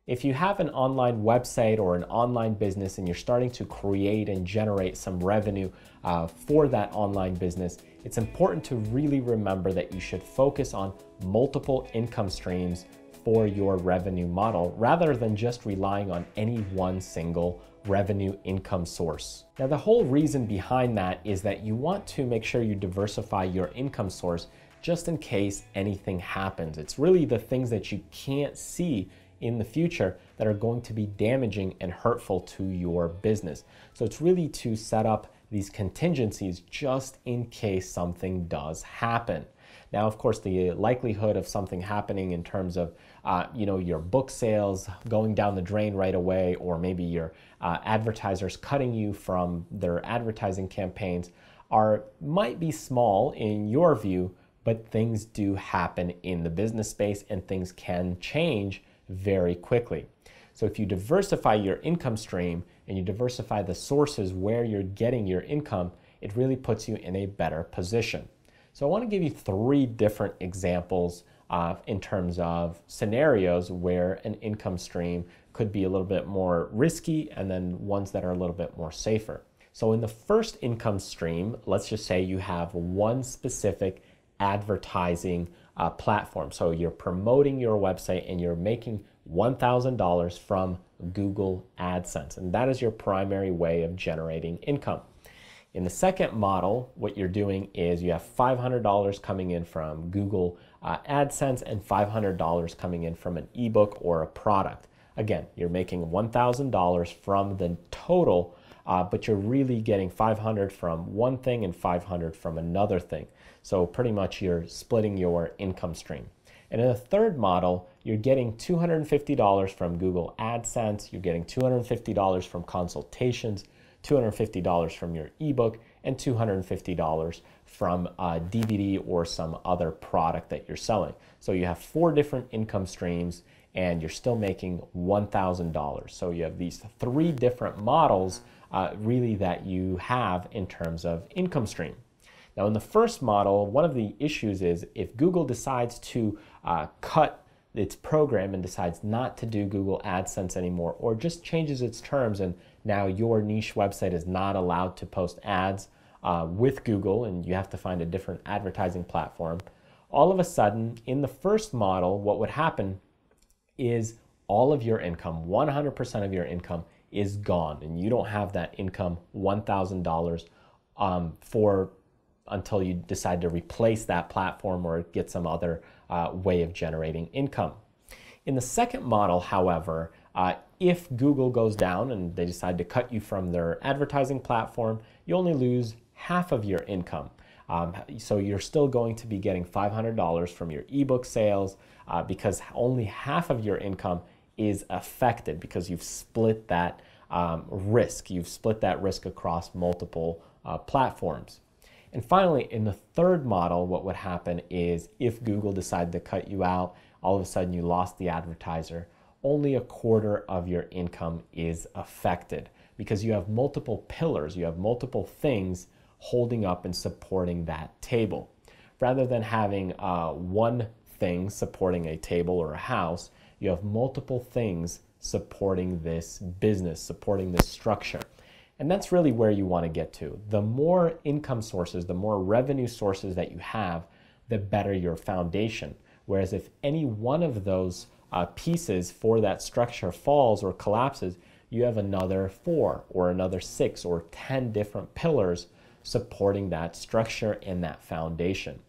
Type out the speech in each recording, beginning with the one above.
If you have an online website or an online business and you're starting to create and generate some revenue for that online business, it's important to really remember that you should focus on multiple income streams for your revenue model rather than just relying on any one single revenue income source. Now, the whole reason behind that is that you want to make sure you diversify your income source just in case anything happens. It's really the things that you can't see in the future that are going to be damaging and hurtful to your business. So it's really to set up these contingencies just in case something does happen. Now, of course, the likelihood of something happening in terms of your book sales going down the drain right away, or maybe your advertisers cutting you from their advertising campaigns might be small in your view, but things do happen in the business space and things can change very quickly. So if you diversify your income stream and you diversify the sources where you're getting your income, it really puts you in a better position. So I want to give you 3 different examples in terms of scenarios where an income stream could be a little bit more risky and then ones that are a little bit more safer. So in the first income stream, let's just say you have one specific advertising platform. So you're promoting your website and you're making $1,000 from Google AdSense, and that is your primary way of generating income. In the second model, what you're doing is you have $500 coming in from Google AdSense and $500 coming in from an ebook or a product. Again, you're making $1,000 from the total, but you're really getting $500 from one thing and $500 from another thing. So pretty much you're splitting your income stream. And in the third model, you're getting $250 from Google AdSense, you're getting $250 from consultations, $250 from your ebook, and $250 from a DVD or some other product that you're selling. So you have 4 different income streams and you're still making $1,000. So you have these 3 different models really that you have in terms of income stream. Now in the first model, one of the issues is if Google decides to cut its program and decides not to do Google AdSense anymore, or just changes its terms and now your niche website is not allowed to post ads with Google and you have to find a different advertising platform, all of a sudden in the first model, what would happen is all of your income, 100% of your income is gone and you don't have that income, $1,000 until you decide to replace that platform or get some other way of generating income. In the second model, however, if Google goes down and they decide to cut you from their advertising platform, you only lose half of your income. So you're still going to be getting $500 from your ebook sales because only half of your income is affected because you've split that risk. You've split that risk across multiple platforms. And finally, in the third model, what would happen is if Google decided to cut you out, all of a sudden you lost the advertiser, only a quarter of your income is affected because you have multiple pillars, you have multiple things holding up and supporting that table. Rather than having one thing supporting a table or a house, you have multiple things supporting this business, supporting this structure. And that's really where you want to get to. The more income sources, the more revenue sources that you have, the better your foundation. Whereas if any one of those pieces for that structure falls or collapses, you have another 4 or another 6 or 10 different pillars supporting that structure and that foundation.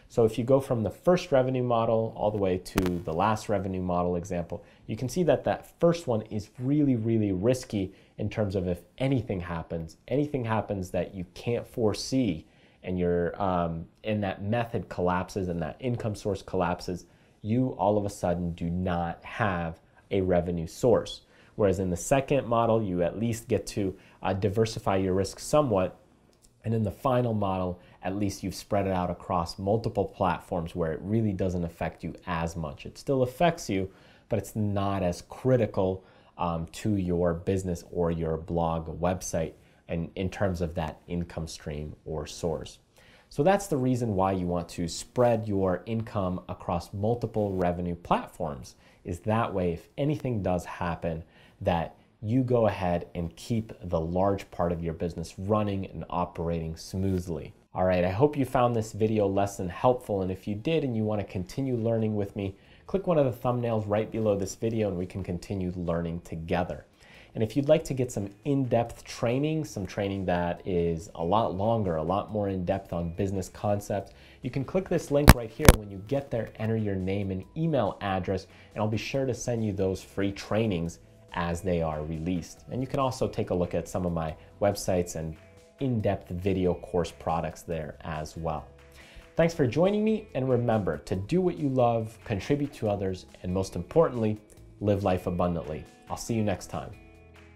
So if you go from the first revenue model all the way to the last revenue model example, you can see that that first one is really, really risky in terms of if anything happens that you can't foresee and that method collapses and that income source collapses, you all of a sudden do not have a revenue source. Whereas in the second model, you at least get to diversify your risk somewhat. And in the final model, at least you've spread it out across multiple platforms where it really doesn't affect you as much. It still affects you, but it's not as critical to your business or your blog website and in terms of that income stream or source. So that's the reason why you want to spread your income across multiple revenue platforms, is that way if anything does happen, that you go ahead and keep the large part of your business running and operating smoothly. All right, I hope you found this video lesson helpful, and if you did and you want to continue learning with me, click one of the thumbnails right below this video and we can continue learning together. And if you'd like to get some in-depth training, some training that is a lot longer, a lot more in-depth on business concepts, you can click this link right here. When you get there, enter your name and email address, and I'll be sure to send you those free trainings as they are released. And you can also take a look at some of my websites and in-depth video course products there as well. Thanks for joining me, and remember to do what you love, contribute to others, and most importantly, live life abundantly. I'll see you next time.